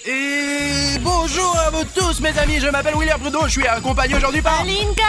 Et bonjour à vous tous mes amis, je m'appelle William Bruno, je suis accompagné aujourd'hui par Alinka.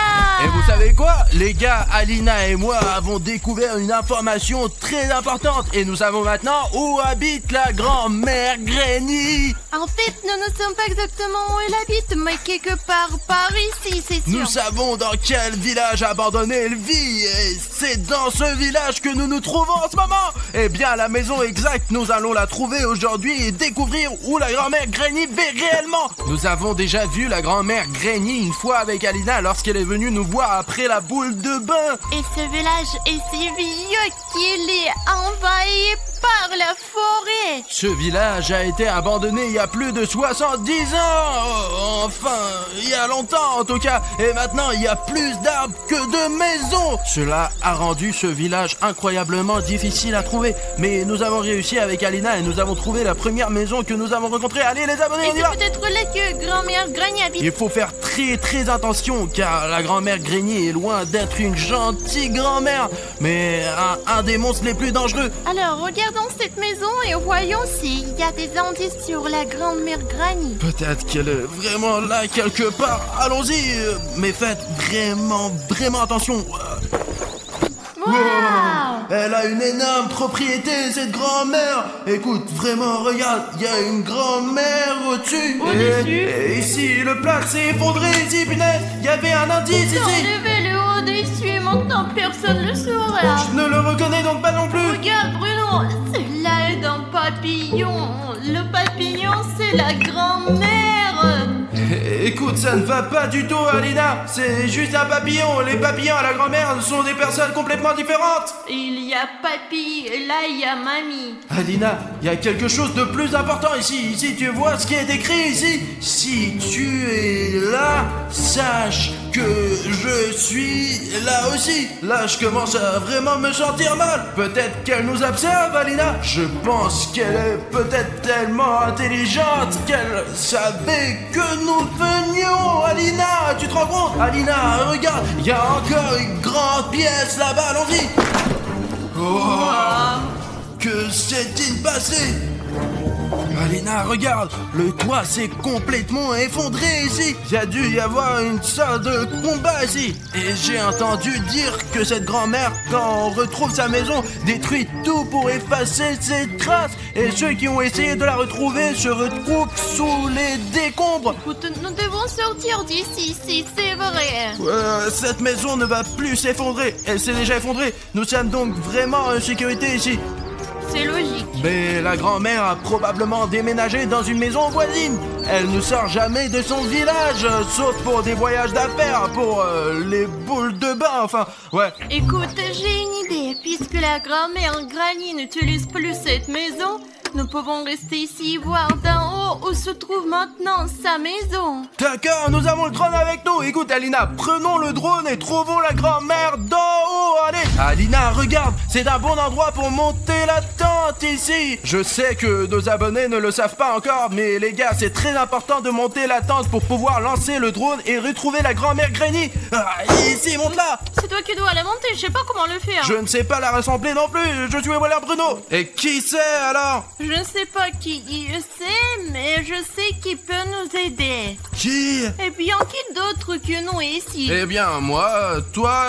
Et vous savez quoi? Les gars, Alina et moi avons découvert une information très importante et nous savons maintenant où habite la grand-mère Granny. En fait, nous ne sommes pas exactement où elle habite, mais quelque part par ici, c'est sûr. Nous savons dans quel village abandonné elle vit et c'est dans ce village que nous nous trouvons en ce moment. Eh bien, la maison exacte, nous allons la trouver aujourd'hui et découvrir où la grand-mère Granny vit réellement. Nous avons déjà vu la grand-mère Granny une fois avec Alina lorsqu'elle est venue nous voir après la boule de bain. Et ce village est si vieux qu'il est envahi par la forêt. Ce village a été abandonné il y a plus de 70 ans. Enfin, il y a longtemps en tout cas. Et maintenant, il y a plus d'arbres que de maisons. Cela a rendu ce village incroyablement difficile à trouver. Mais nous avons réussi avec Alina et nous avons trouvé la première maison que nous avons rencontrée. Allez les abonnés, on y va. Et c'est peut-être là que grand-mère Granny habite. Il faut faire très attention car la grand-mère Granny est loin d'être une gentille grand-mère. Mais un des monstres les plus dangereux. Alors, regardons cette maison et voyons s'il y a des indices sur la grand-mère Granny. Peut-être qu'elle est vraiment là quelque part. Allons-y, mais faites vraiment attention. Wow. Elle a une énorme propriété, cette grand-mère. Écoute, vraiment, regarde, il y a une grand-mère au-dessus. Au-dessus. Et ici, le plat s'est effondré, ici, punaise. Il y avait un indice ici. Enlevez le au-dessus et maintenant personne ne saura. Je ne le reconnais donc pas non plus. Regarde Bruno, cela est un papillon. Le papillon, c'est la grand-mère. Écoute, ça ne va pas du tout, Alina. C'est juste un papillon. Les papillons à la grand-mère sont des personnes complètement différentes. Il y a papy et là il y a mamie. Alina, il y a quelque chose de plus important ici. Ici, tu vois ce qui est écrit ici. Si tu es là, sache que je suis là aussi. Là, je commence à vraiment me sentir mal. Peut-être qu'elle nous observe, Alina. Je pense qu'elle est peut-être tellement intelligente qu'elle savait que nous venions. Alina, tu te rends compte? Alina, regarde, il y a encore une grande pièce là-bas, allons-y. Oh, que s'est-il passé? Alina, regarde, le toit s'est complètement effondré ici. Il y a dû y avoir une sorte de combat ici. Et j'ai entendu dire que cette grand-mère, quand on retrouve sa maison, détruit tout pour effacer ses traces. Et ceux qui ont essayé de la retrouver se retrouvent sous les décombres. Écoute, nous devons sortir d'ici, si c'est vrai. Cette maison ne va plus s'effondrer. Elle s'est déjà effondrée. Nous sommes donc vraiment en sécurité ici. C'est logique. Mais la grand-mère a probablement déménagé dans une maison voisine. Elle ne sort jamais de son village, sauf pour des voyages d'affaires, pour les boules de bain, enfin, ouais. Écoute, j'ai une idée. Puisque la grand-mère Granny n'utilise plus cette maison, nous pouvons rester ici voir d'en haut où se trouve maintenant sa maison. D'accord, nous avons le drone avec nous. Écoute, Alina, prenons le drone et trouvons la grand-mère d'en haut. Allez, Alina, regarde, c'est un bon endroit pour monter la tente ici. Je sais que nos abonnés ne le savent pas encore, mais les gars, c'est très important de monter la tente pour pouvoir lancer le drone et retrouver la grand-mère Granny. Ici, monte-la. C'est toi qui dois la monter, je sais pas comment le faire. Je ne sais pas la rassembler non plus. Je suis William Bruno. Et qui c'est alors? Je ne sais pas qui c'est, mais je sais qui peut nous aider. Qui? Eh bien, qui d'autre que nous ici? Eh bien, moi, toi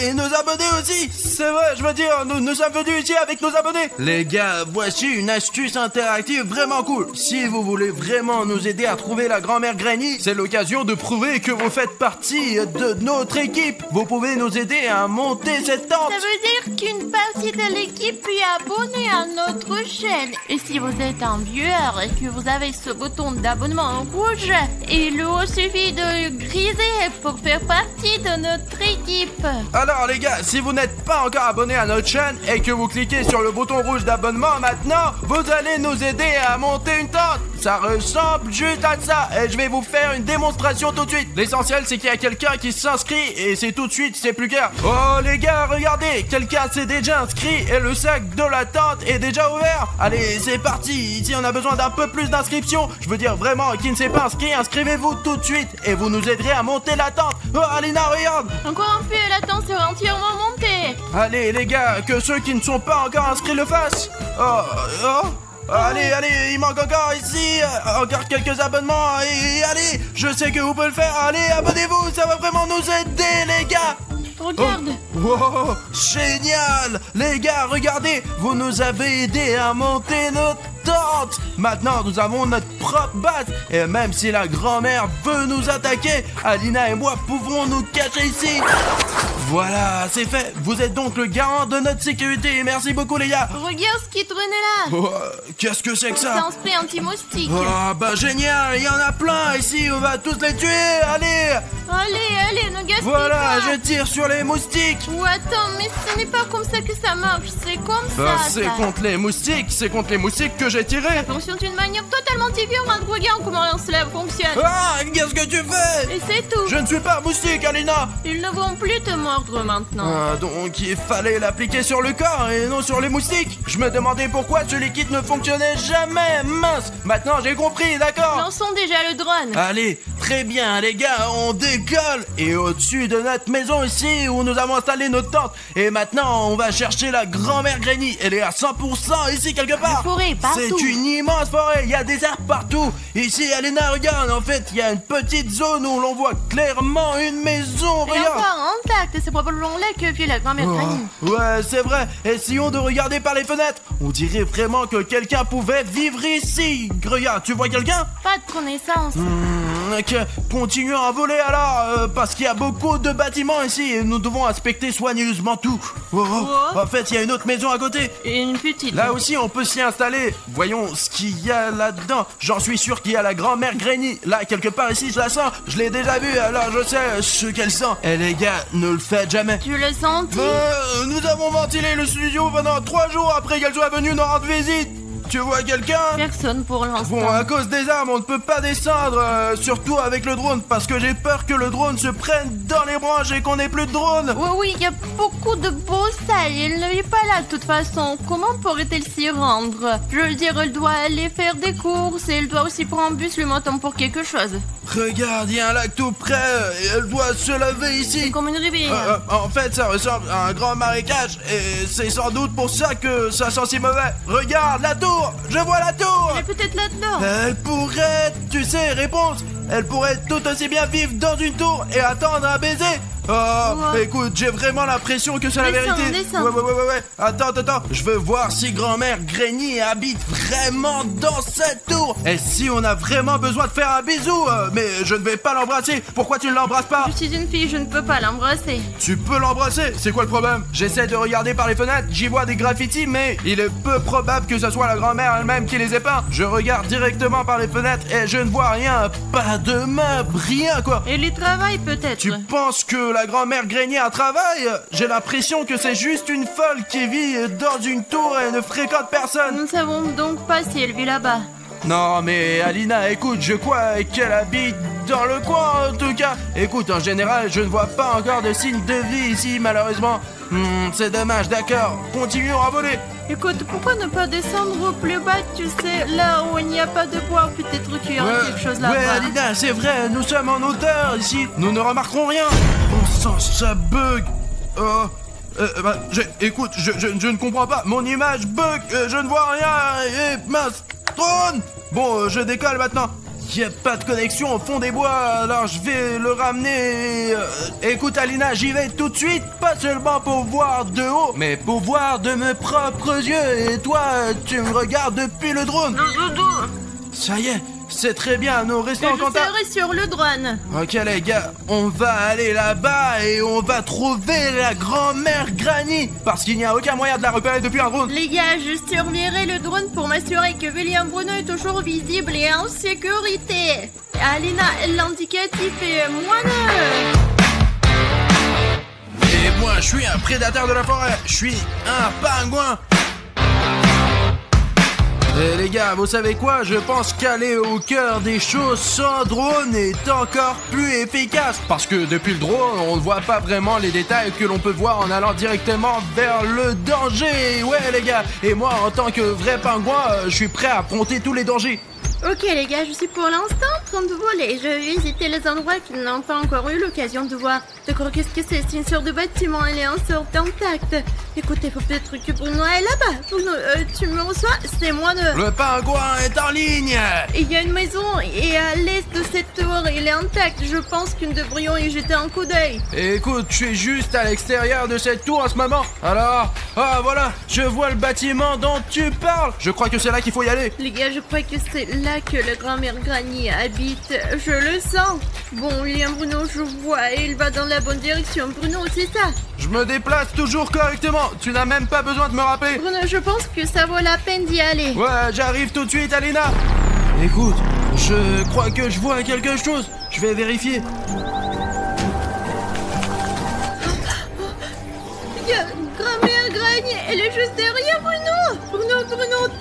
et nos abonnés aussi. C'est vrai, je veux dire, nous sommes venus ici avec nos abonnés. Les gars, voici une astuce interactive vraiment cool. Si vous voulez vraiment nous aider à trouver la grand-mère Granny, c'est l'occasion de prouver que vous faites partie de notre équipe. Vous pouvez nous aider à monter cette tente. Ça veut dire qu'une partie de l'équipe est abonnée à notre chaîne. Et si vous êtes un viewer et que vous avez ce bouton d'abonnement rouge, il vous suffit de griser pour faire partie de notre équipe. Alors les gars, si vous n'êtes pas encore abonné à notre chaîne et que vous cliquez sur le bouton rouge d'abonnement maintenant, vous allez nous aider à monter une tente. Ça ressemble juste à ça et je vais vous faire une démonstration tout de suite. L'essentiel c'est qu'il y a quelqu'un qui s'inscrit et c'est tout de suite, c'est plus clair. Oh les gars, regardez, quelqu'un s'est déjà inscrit et le sac de la tente est déjà ouvert. Allez, c'est parti. Ici on a besoin d'un peu plus d'inscriptions. Je veux dire vraiment, qui ne s'est pas inscrit, inscrivez-vous tout de suite et vous nous aiderez à monter la tente. Oh Alina, regarde. Encore un peu, la tente sera entièrement montée. Allez les gars, que ceux qui ne sont pas encore inscrits le fassent. Allez, il manque encore ici, encore quelques abonnements, et allez, je sais que vous pouvez le faire, allez, abonnez-vous, ça va vraiment nous aider, les gars. Regarde. Oh, génial. Les gars, regardez, vous nous avez aidé à monter notre tente. Maintenant, nous avons notre propre base. Et même si la grand-mère veut nous attaquer, Alina et moi pouvons nous cacher ici. Voilà, c'est fait. Vous êtes donc le garant de notre sécurité. Merci beaucoup, les gars. Regarde ce qui traînait là. Oh, qu'est-ce que c'est que C'est ça? un spray anti-moustique. Oh, bah génial, il y en a plein ici. On va tous les tuer. Allez. Allez, ne gaspille Voilà, pas. je tire sur les moustiques. Ou attends, mais ce n'est pas comme ça que ça marche. C'est comme Bah, ça. c'est contre les moustiques. C'est contre les moustiques que j'ai tiré. Ça fonctionne d'une manière totalement différente. Regarde comment cela fonctionne. Ah, qu'est-ce que tu fais? Et c'est tout. Je ne suis pas moustique, Alina. Ils ne vont plus te mordre maintenant. Ah, donc il fallait l'appliquer sur le corps et non sur les moustiques. Je me demandais pourquoi ce liquide ne fonctionnait jamais. Mince, maintenant j'ai compris, d'accord. Lançons déjà le drone. Allez, très bien les gars, on décolle. Et au-dessus de notre maison ici où nous avons installé notre tente. Et maintenant on va chercher la grand-mère Granny. Elle est à 100% ici quelque part. Une forêt partout. C'est une immense forêt, il y a des arbres partout. Ici Alina, regarde, en fait il y a une petite zone où l'on voit clairement une maison. Et Regarde. encore intact. C'est probablement là que vit la grand-mère Granny. Ouais, c'est vrai. Essayons de regarder par les fenêtres. On dirait vraiment que quelqu'un pouvait vivre ici. Regarde, tu vois quelqu'un? Pas de connaissance. Ok, continuons à voler alors, parce qu'il y a beaucoup de bâtiments ici et nous devons inspecter soigneusement tout. En fait, il y a une autre maison à côté. Et une petite. Là aussi, on peut s'y installer. Voyons ce qu'il y a là-dedans. J'en suis sûr qu'il y a la grand-mère Granny. Là, quelque part ici, je la sens. Je l'ai déjà vue, alors je sais ce qu'elle sent. Et les gars, ne le faites jamais. Tu le sens? Nous avons ventilé le studio pendant 3 jours après qu'elle soit venue nous rendre visite. Tu vois quelqu'un? Personne pour l'instant. Bon, à cause des armes, on ne peut pas descendre, surtout avec le drone, parce que j'ai peur que le drone se prenne dans les branches et qu'on ait plus de drone. Oui, il y a beaucoup de beaux salles. Elle n'est pas là de toute façon. Comment pourrait-elle s'y rendre? Je veux dire, elle doit aller faire des courses et elle doit aussi prendre un bus le matin pour quelque chose. Regarde, il y a un lac tout près et elle doit se laver ici. C'est comme une rivière. En fait, ça ressemble à un grand marécage et c'est sans doute pour ça que ça sent si mauvais. Regarde la tour! Je vois la tour! Elle est peut-être là-dedans. Elle pourrait, tu sais, réponse. Elle pourrait tout aussi bien vivre dans une tour et attendre un baiser. Oh, Ouais. écoute, j'ai vraiment l'impression que c'est la Descends, vérité. descends. Ouais. Attends. Je veux voir si grand-mère Granny habite vraiment dans cette tour. Et si on a vraiment besoin de faire un bisou, mais je ne vais pas l'embrasser. Pourquoi tu ne l'embrasses pas? Je suis une fille, je ne peux pas l'embrasser. Tu peux l'embrasser, c'est quoi le problème? J'essaie de regarder par les fenêtres, j'y vois des graffitis, mais il est peu probable que ce soit la grand-mère elle-même qui les ait peints. Je regarde directement par les fenêtres et je ne vois rien, pas de meubles, rien quoi. Et les travaille peut-être. Tu penses que la grand-mère Granny a un travail? J'ai l'impression que c'est juste une folle qui vit dans une tour et ne fréquente personne. Nous ne savons donc pas si elle vit là-bas. Non mais Alina, écoute, je crois qu'elle habite dans le coin en tout cas. Écoute, en général, je ne vois pas encore de signes de vie ici malheureusement. C'est dommage, d'accord. Continuons à voler. Écoute, pourquoi ne pas descendre au plus bas, tu sais, là où il n'y a pas de bois, peut-être qu'il y aura quelque chose là-bas. Ouais, Alina, c'est vrai, nous sommes en hauteur ici. Nous ne remarquerons rien. Bon sang, ça bug. Écoute, je ne comprends pas. Mon image bug, je ne vois rien. Et mince, drone. Bon, je décolle maintenant. Y a pas de connexion au fond des bois, alors je vais le ramener. Écoute Alina, j'y vais tout de suite, pas seulement pour voir de haut, mais pour voir de mes propres yeux. Et toi, tu me regardes depuis le drone. Ça y est, c'est très bien, nous restons en Je contact. serai sur le drone. Ok les gars, on va aller là-bas et on va trouver la grand-mère Granny, parce qu'il n'y a aucun moyen de la repérer depuis un drone. Les gars, je surveillerai le drone pour m'assurer que William Bruno est toujours visible et en sécurité. Alina, l'indicatif est -2. Et moi, je suis un prédateur de la forêt, je suis un pingouin. Et les gars, vous savez quoi? Je pense qu'aller au cœur des choses sans drone est encore plus efficace. Parce que depuis le drone, on ne voit pas vraiment les détails que l'on peut voir en allant directement vers le danger. Ouais les gars, et moi en tant que vrai pingouin, je suis prêt à affronter tous les dangers. Ok les gars, je suis pour l'instant en train de voler. Je vais visiter les endroits qu'ils n'ont pas encore eu l'occasion de voir. D'accord, qu'est-ce que c'est? C'est une sorte de bâtiment, elle est en sorte intact. Écoutez, faut peut-être que Bruno est là-bas. Bruno, tu me reçois? C'est moi de... Le pingouin est en ligne. Il y a une maison et à l'est de cette tour, il est intact. Je pense que nous devrions y jeter un coup d'œil. Écoute, je suis juste à l'extérieur de cette tour en ce moment. Alors, voilà, je vois le bâtiment dont tu parles. Je crois que c'est là qu'il faut y aller. Les gars, je crois que c'est là que la grand-mère Granny habite. Je le sens. Bon, il y a un Bruno, je vois, et il va dans la bonne direction. Bruno, c'est ça. Je me déplace toujours correctement. Tu n'as même pas besoin de me rappeler. Bruno, je pense que ça vaut la peine d'y aller. Ouais, j'arrive tout de suite, Alina. Écoute, je crois que je vois quelque chose. Je vais vérifier. Grand-mère Granny, elle est juste derrière Bruno. Bruno,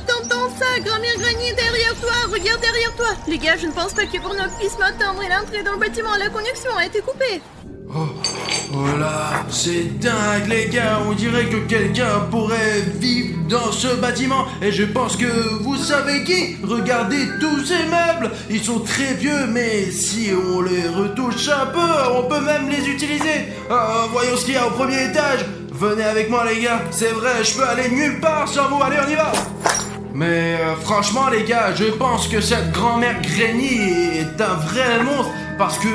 t'entends ça? Grand-mère Granny est derrière toi. Regarde derrière toi. Les gars, je ne pense pas que Bruno puisse m'attendre. Il est entré dans le bâtiment. La connexion a été coupée. Oh là, c'est dingue les gars, on dirait que quelqu'un pourrait vivre dans ce bâtiment. Et je pense que vous savez qui. Regardez tous ces meubles, ils sont très vieux, mais si on les retouche un peu, on peut même les utiliser. Voyons ce qu'il y a au premier étage. Venez avec moi les gars, c'est vrai, je peux aller nulle part sans vous, allez on y va. Mais franchement les gars, je pense que cette grand-mère Granny est un vrai monstre. Parce que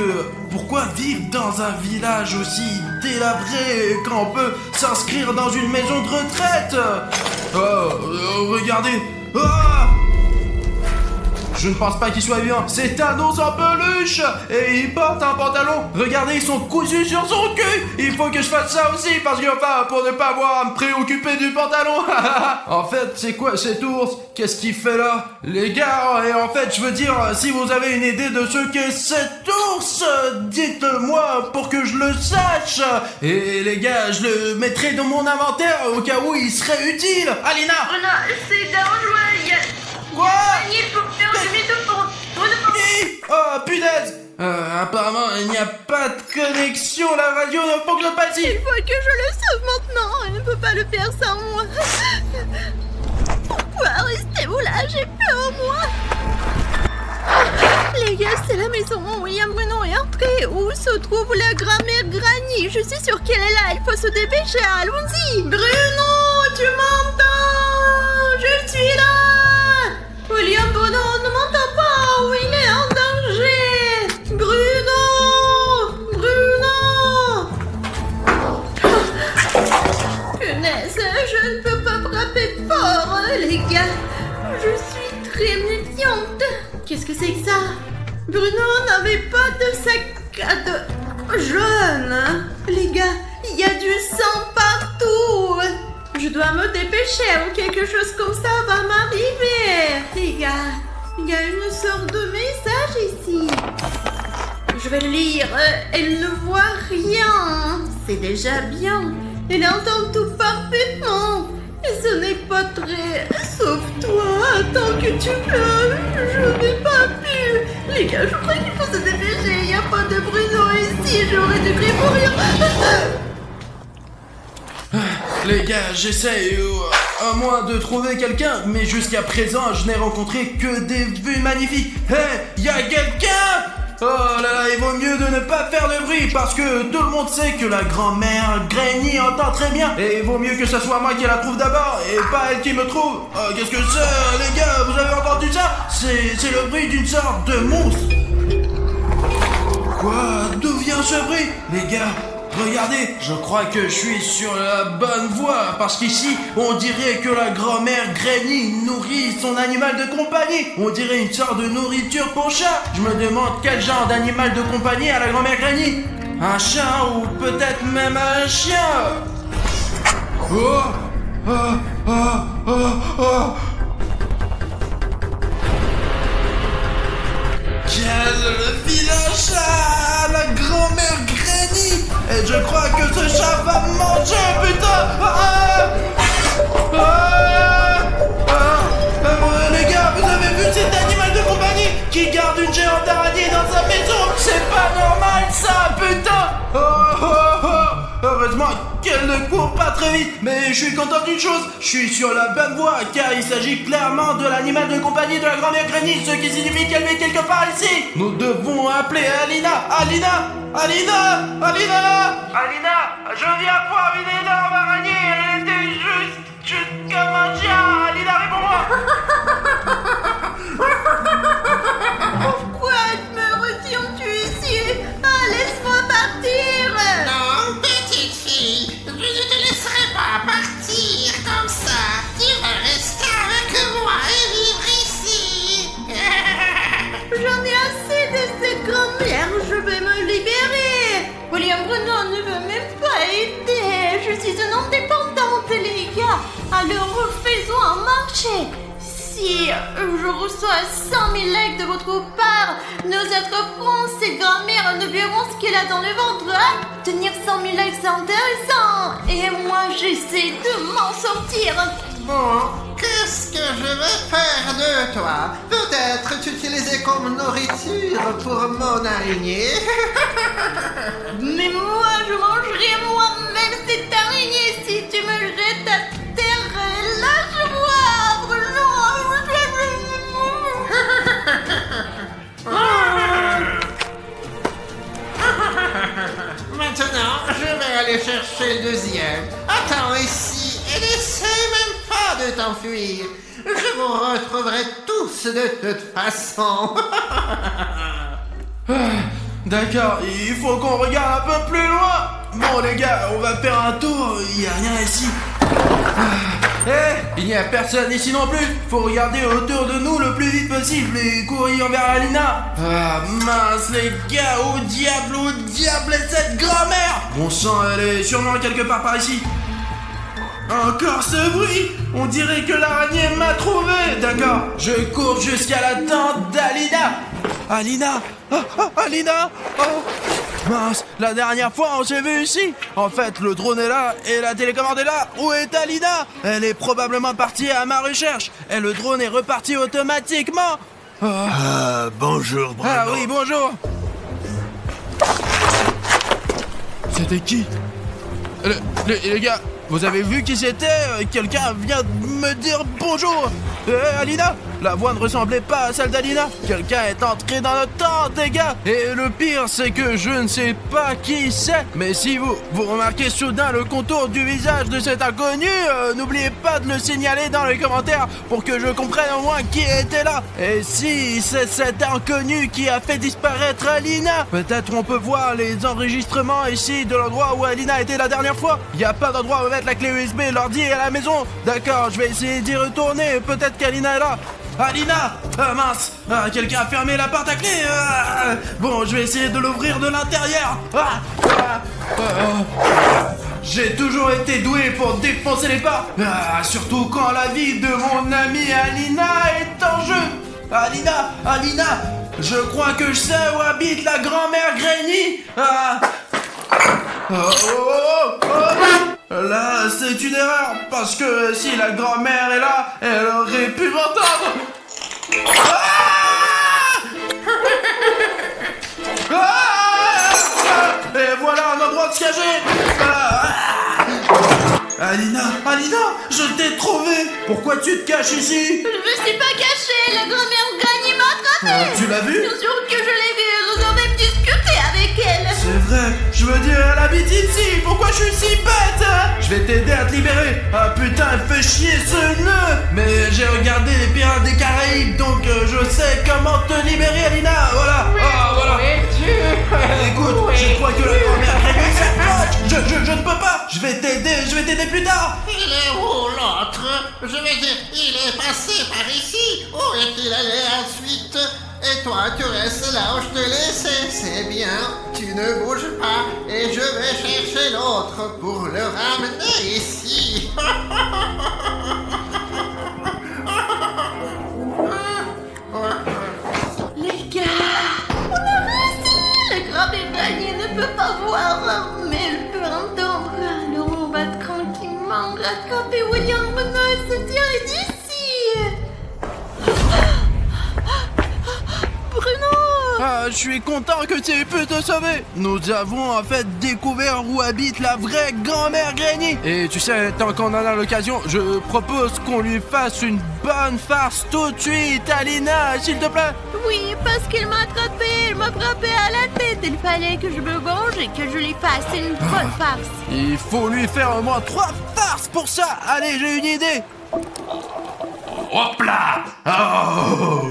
pourquoi vivre dans un village aussi délabré quand on peut s'inscrire dans une maison de retraite? Regardez. Je ne pense pas qu'il soit vivant. C'est un ours en peluche et il porte un pantalon. Regardez, ils sont cousus sur son cul. Il faut que je fasse ça aussi parce que pour ne pas avoir à me préoccuper du pantalon. En fait, c'est quoi cet ours? Qu'est-ce qu'il fait là? Les gars, et en fait, je veux dire, si vous avez une idée de ce qu'est cet ours, dites-moi pour que je le sache. Et les gars, je le mettrai dans mon inventaire au cas où il serait utile. Alina! Bruno, c'est dangereux. Quoi? Il faut faire demi-tour pour... Oh punaise! Apparemment il n'y a pas de connexion, la radio ne fonctionne pas ici! Il faut que je le sauve maintenant, il ne peut pas le faire sans moi. Pourquoi restez-vous là? J'ai peur moi. Les gars, c'est la maison où William Bruno est entré, où se trouve la grand-mère Granny. Je suis sûre qu'elle est là, il faut se dépêcher, allons-y. Bruno, tu m'entends? Je suis là. William Bruno ne m'entend pas, où il est en danger. Bruno! Punaise, je ne peux pas frapper fort, les gars. Je suis très méfiante. Qu'est-ce que c'est que ça? Bruno n'avait pas de sac à dos jaune. Les gars, il y a du sang partout. Je dois me dépêcher ou quelque chose comme ça va m'arriver. Les gars, il y a une sorte de message ici. Je vais le lire. Elle ne voit rien. C'est déjà bien. Elle entend tout parfaitement. Et ce n'est pas très... Sauve-toi, tant que tu peux. Je n'ai pas pu. Les gars, je crois qu'il faut se dépêcher. Il n'y a pas de Bruno ici. J'aurais dû crier pour rien. Les gars, j'essaye à moins de trouver quelqu'un, mais jusqu'à présent, je n'ai rencontré que des vues magnifiques. Hé, y a quelqu'un? Oh là là, il vaut mieux de ne pas faire de bruit parce que tout le monde sait que la grand-mère Granny entend très bien. Et il vaut mieux que ce soit moi qui la trouve d'abord et pas elle qui me trouve. Qu'est-ce que c'est, les gars? Vous avez entendu ça? C'est le bruit d'une sorte de monstre. Quoi? D'où vient ce bruit? Les gars, regardez, je crois que je suis sur la bonne voie, parce qu'ici, on dirait que la grand-mère Granny nourrit son animal de compagnie. On dirait une sorte de nourriture pour chat. Je me demande quel genre d'animal de compagnie a la grand-mère Granny. Un chat ou peut-être même un chien. Quel vilain chat, la grand-mère Granny. Et je crois que ce chat va me manger, putain. Les gars, vous avez vu cet animal de compagnie qui garde une géante araignée dans sa maison? C'est pas normal ça, putain. Heureusement que qu'elle ne court pas très vite. Mais je suis content d'une chose, je suis sur la bonne voie, car il s'agit clairement de l'animal de compagnie de la grand-mère Granny, ce qui signifie qu'elle vit quelque part ici. Nous devons appeler Alina. Alina, je viens voir une énorme araignée, elle était juste comme un chien. Alina, réponds-moi. Pourquoi me retiens-tu ici? Laisse-moi partir. Non, petite fille, je ne te laisserai pas partir comme ça. Tu vas rester avec moi et vivre ici. J'en ai assez de cette grand-mère, je vais me libérer. William Bruno ne veut même pas aider. Je suis une indépendante, les gars. Alors faisons un marché. Si je reçois 100 000 likes de votre part, nos autres princes et grand-mères ne verront ce qu'elle a dans le ventre. Hein? Tenir 100 000 likes, c'est intéressant. Et moi, j'essaie de m'en sortir. Bon, qu'est-ce que je vais faire de toi? Peut-être t'utiliser comme nourriture pour mon araignée. Mais moi, je mangerai moi-même cette araignée si tu me jettes à terre. Lâche-moi, Bruno. Maintenant, je vais aller chercher le deuxième. Attends ici et n'essaie même pas de t'enfuir. Je vous retrouverai tous de toute façon. D'accord, il faut qu'on regarde un peu plus loin. Bon les gars, on va faire un tour, il n'y a rien ici. Il n'y a personne ici non plus. Faut regarder autour de nous le plus vite possible et courir vers Alina. Ah mince les gars, au diable est cette grand-mère. Bon sang, elle est sûrement quelque part par ici. Encore ce bruit. On dirait que l'araignée m'a trouvé. D'accord, je cours jusqu'à la tente d'Alina. Alina. Alina. Oh mince, la dernière fois on s'est vu ici. En fait, le drone est là et la télécommande est là. Où est Alina? Elle est probablement partie à ma recherche. Et le drone est reparti automatiquement. Bonjour, Bruno. Ah oui, bonjour. C'était qui? Les gars, vous avez vu qui c'était? Quelqu'un vient de me dire bonjour. Alina? La voix ne ressemblait pas à celle d'Alina. Quelqu'un est entré dans notre tente, les gars. Et le pire, c'est que je ne sais pas qui c'est. Mais si vous remarquez soudain le contour du visage de cet inconnu, n'oubliez pas de le signaler dans les commentaires pour que je comprenne au moins qui était là. Et si c'est cet inconnu qui a fait disparaître Alina, peut-être on peut voir les enregistrements ici de l'endroit où Alina était la dernière fois. Il n'y a pas d'endroit où mettre la clé USB, l'ordi et la maison. D'accord, je vais essayer d'y retourner. Peut-être qu'Alina est là. Alina! Mince! Quelqu'un a fermé la porte à clé! Bon, je vais essayer de l'ouvrir de l'intérieur! J'ai toujours été doué pour défoncer les portes! Surtout quand la vie de mon amie Alina est en jeu! Alina! Je crois que je sais où habite la grand-mère Granny! Là, c'est une erreur, parce que si la grand-mère est là, elle aurait pu m'entendre. Et voilà un endroit de se cacher. Alina, je t'ai trouvé. Pourquoi tu te caches ici? Je me suis pas cachée, la grand-mère Granny m'a attrapée. Tu l'as vu? Bien sûr que je l'ai vue, nous avons même discuté avec elle. C'est vrai, je veux dire, elle habite ici. Pourquoi je suis si bête? Je vais t'aider à te libérer. Ah putain, elle fait chier ce nœud. Mais j'ai regardé les Pirates des Caraïbes, donc je sais comment te libérer, Alina. Voilà. Voilà. Écoute, je crois que la grand-mère Granny s'approche. Je ne peux pas. Je vais t'aider plus tard. Il est où l'autre? Je veux dire, il est passé par ici. Où est-il allé ensuite? Et toi, tu restes là où je te laissais. C'est bien, tu ne bouges pas. Et je vais chercher l'autre pour le ramener ici. Les gars, on a réussi. La grand-mère Granny ne peut pas voir, mais elle peut entendre. Alors on va tranquillement rattraper William Bruno et se tirer d'ici. Bruno, Ah, je suis content que tu aies pu te sauver. Nous avons en fait découvert où habite la vraie grand-mère Granny. Et tu sais, tant qu'on en a l'occasion, je propose qu'on lui fasse une bonne farce tout de suite. Alina, s'il te plaît. Oui, parce qu'il m'a attrapé, il m'a frappé à la tête. Il fallait que je me venge et que je lui fasse une bonne farce. Il faut lui faire au moins 3 farces pour ça. Allez, j'ai une idée. Hop là. Oh,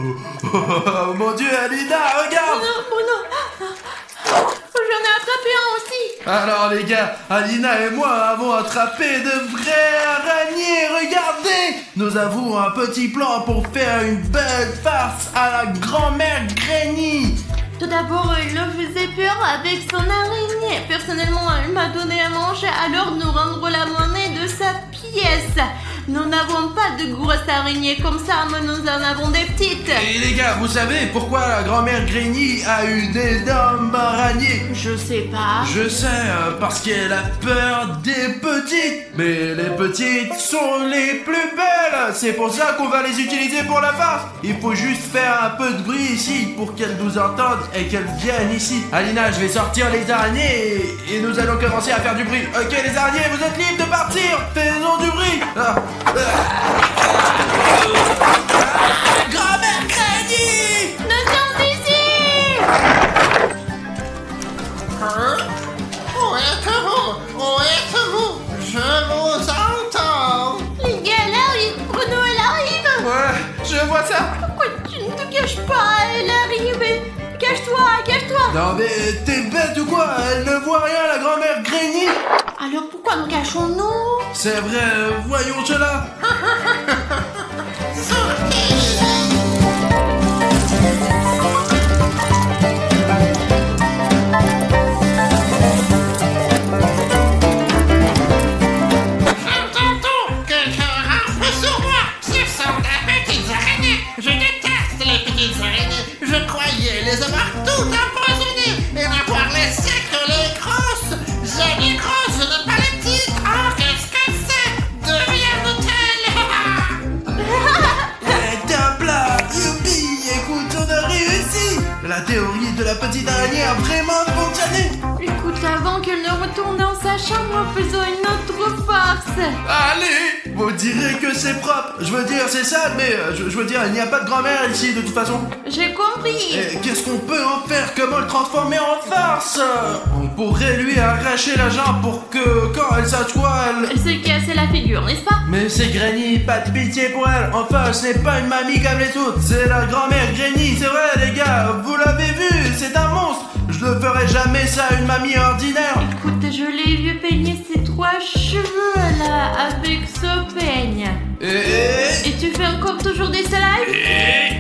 mon Dieu, Alina, regarde. Oh non. J'en ai attrapé un aussi. Alors les gars, Alina et moi avons attrapé de vrais araignées, regardez. Nous avons un petit plan pour faire une belle farce à la grand-mère Granny. Tout d'abord, il me faisait peur avec son araignée. Personnellement, elle m'a donné à manger, alors nous rendrons la monnaie de sa pièce. Nous n'avons pas de grosses araignées comme ça, mais nous en avons des petites. Et les gars, vous savez pourquoi la grand-mère Granny a une énorme araignée? Je sais pas. Je sais, parce qu'elle a peur des petites. Mais les petites sont les plus belles. C'est pour ça qu'on va les utiliser pour la farce. Il faut juste faire un peu de bruit ici pour qu'elles nous entendent et qu'elles viennent ici. Alina, je vais sortir les araignées et nous allons commencer à faire du bruit. Ok les araignées, vous êtes libres de partir. Faisons du bruit. Grand-mère Granny! Nous sommes ici. Où êtes-vous? Où êtes-vous? Je vous entends. Les gars, elle arrive. Bruno, elle arrive. Ouais, je vois ça. Pourquoi tu ne te caches pas? Elle arrive. Cache-toi. Non mais t'es bête ou quoi? Elle ne voit rien la grand-mère Granny. Alors pourquoi nous cachons-nous? C'est vrai, voyons cela. J'entends quelqu'un rampe sur moi. Ce sont des petites araignées. Je déteste les petites araignées. Je croyais les avoir toutes empoisonnées et n'avoir laissé que les grosses. J'aime les grosses, je n'aime pas les petites. Oh, qu'est-ce que c'est? Deviens-nous-t-elle? Top là, youpi, écoute, on a réussi. La théorie de la petite araignée a vraiment fonctionné. Écoute, avant qu'elle ne retourne dans sa chambre, faisons une autre farce. Allez, vous direz que c'est propre. Je veux dire, c'est sale, mais je veux dire, il n'y a pas de grand-mère ici de toute façon. J'ai compris. Et qu'est-ce qu'on peut en faire? Comment le transformer en farce? On pourrait lui arracher la jambe pour que quand elle s'assoit, Elle s'est cassée la figure, n'est-ce pas? Mais c'est Granny, pas de pitié pour elle. Enfin, ce n'est pas une mamie comme les autres. C'est la grand-mère Granny, c'est vrai les gars. Vous l'avez vu, c'est un monstre. Je ne ferai jamais ça à une mamie ordinaire. Écoute, je l'ai vu peigner ses 3 cheveux là avec ce peigne. Et tu fais encore toujours des slides?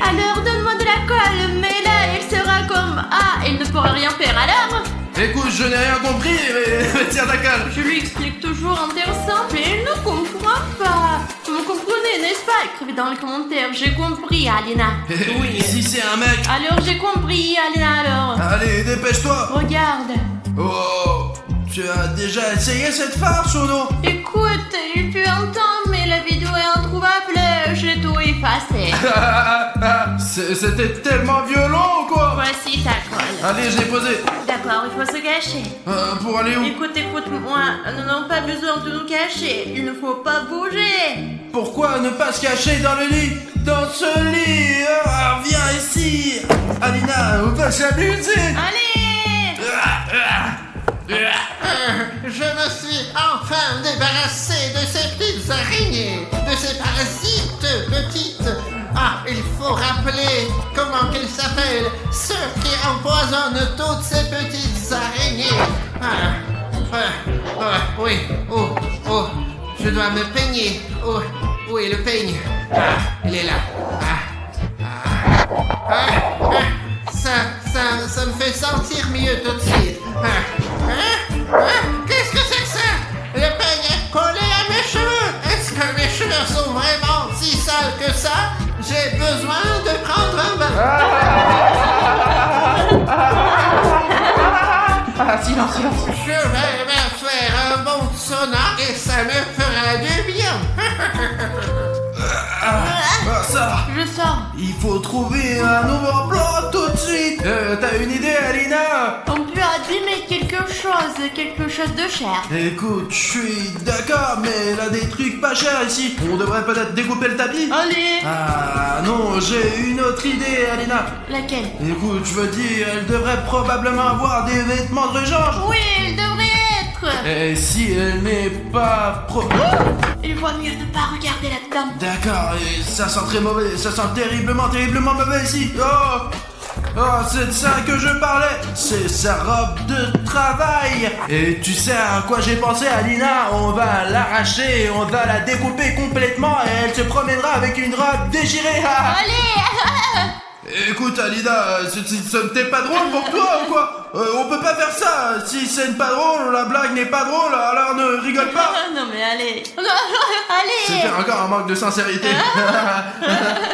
Alors donne-moi de la colle, mais là elle sera comme... Ah, elle ne pourra rien faire alors? Écoute, je n'ai rien compris, mais tiens ta colle. Je lui explique toujours en termes simples et elle ne comprend pas. Vous me comprenez, n'est-ce pas? Écrivez dans les commentaires. J'ai compris, Alina. Oui, si c'est un mec. Alors j'ai compris, Alina, alors. Allez, dépêche-toi. Regarde. Oh, tu as déjà essayé cette farce ou non? Écoute, il fut un temps, mais la vidéo est introuvable. J'ai tout effacé. C'était tellement violent ou quoi? Voici ta colle. Allez, je l'ai posé. D'accord, il faut se cacher. Pour aller où? Écoute-moi, nous n'avons pas besoin de nous cacher. Il ne faut pas bouger. Pourquoi ne pas se cacher dans le lit? Dans ce lit. Viens ici. Alina, on va s'amuser. Allez. Je me suis enfin débarrassé de ces petites araignées, de ces parasites petites. Ah, il faut rappeler comment qu'ils s'appellent, ceux qui empoisonnent toutes ces petites araignées. Oui, je dois me peigner. Où est le peigne? Il est là. Ça me fait sentir mieux tout de suite. Qu'est-ce que c'est que ça? Le peigne est collé à mes cheveux. Est-ce que mes cheveux sont vraiment si sales que ça? J'ai besoin de prendre un bain. Silence. Je vais me faire un bon sauna et ça me fera du bien. Ça. Je sors. Il faut trouver un nouveau plan tout de suite. quelque chose de cher. Écoute, je suis d'accord, mais elle a des trucs pas chers ici. On devrait peut-être découper le tapis. Allez. Ah non, j'ai une autre idée, Alina. Laquelle? Écoute, je veux dire, elle devrait probablement avoir des vêtements de rechange. Oui, elle devrait être. Et si elle n'est pas Il vaut mieux ne pas regarder là-dedans. D'accord, et ça sent très mauvais, ça sent terriblement mauvais ici. Oh, c'est de ça que je parlais. C'est sa robe de travail. Et tu sais à quoi j'ai pensé, Alina? On va l'arracher, on va la découper complètement et elle se promènera avec une robe déchirée. Allez. Écoute, Alina, ce n'était pas drôle pour toi ou quoi? On peut pas faire ça. Si ce n'est pas drôle, la blague n'est pas drôle, alors ne rigole pas. Non mais allez. Allez. C'était encore un manque de sincérité.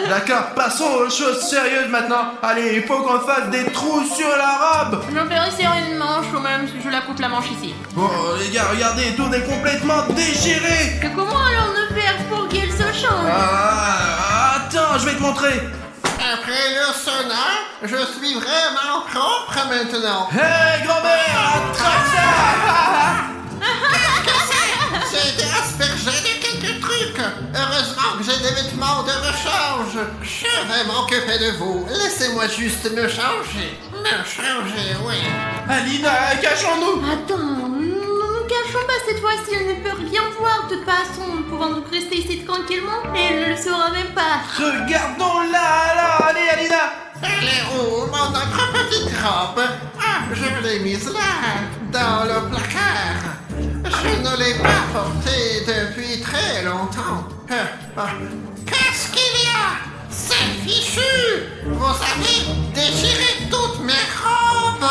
D'accord, passons aux choses sérieuses maintenant. Allez, il faut qu'on fasse des trous sur la robe. Je vais resserrer une manche ou même si je la coupe la manche ici. Bon, les gars, regardez, tout est complètement déchiré. Que comment allons-nous faire pour qu'elle se change? Attends, je vais te montrer. Après le sauna, je suis vraiment propre maintenant. Hé, grand-mère, attrape ça. J'ai été aspergé de quelques trucs. Heureusement que j'ai des vêtements de rechange. Je vais m'occuper de vous. Laissez-moi juste me changer. Me changer, oui. Alina, cachons-nous. Attends, nous cachons pas cette fois-ci, elle ne peut rien voir de toute façon. Nous pouvons donc rester ici tranquillement et elle ne le saura même pas. Regardons-la, là. Allez, Alina. Elle est où, mon autre petite robe? Ah, je l'ai mise là, dans le placard. Je ne l'ai pas portée depuis très longtemps. Qu'est-ce qu'il y a? C'est fichu! Vous avez déchiré toutes mes robes!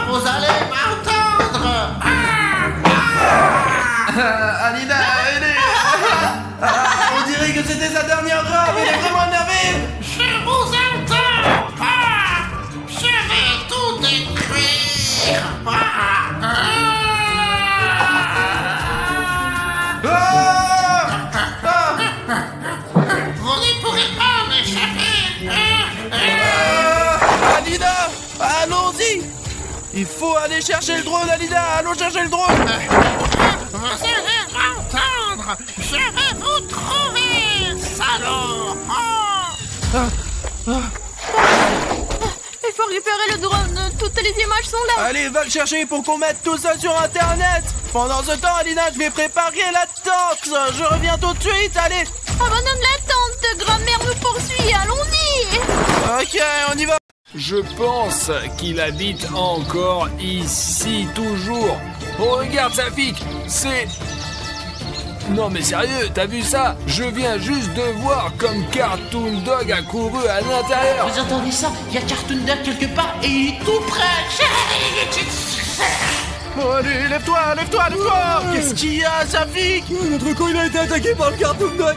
Vous allez m'entendre! Alina, elle est... on dirait que c'était sa dernière robe. Elle est vraiment énervée. Je vous entends! Je vais tout détruire! Vous ne pourrez pas m'échapper! Alina, allons-y. Il faut aller chercher le drone, Alina. Allons chercher le drone. Vous allez m'entendre! Je vais vous trouver, salaud! Il faut récupérer le drone, toutes les images sont là. Allez, va le chercher pour qu'on mette tout ça sur Internet. Pendant ce temps, Alina, je vais préparer la tente. Je reviens tout de suite, allez. Abandonne la tente, grand-mère nous poursuit, allons-y. Ok, on y va. Je pense qu'il habite encore ici, toujours. Oh, regarde sa pique, c'est... Non mais sérieux, t'as vu ça? Je viens juste de voir comme Cartoon Dog a couru à l'intérieur. Vous entendez ça? Il y a Cartoon Dog quelque part et il est tout près. Bon, allez, lève-toi. Qu'est-ce qu'il y a, Safik? Notre con, il a été attaqué par le Cartoon Dog.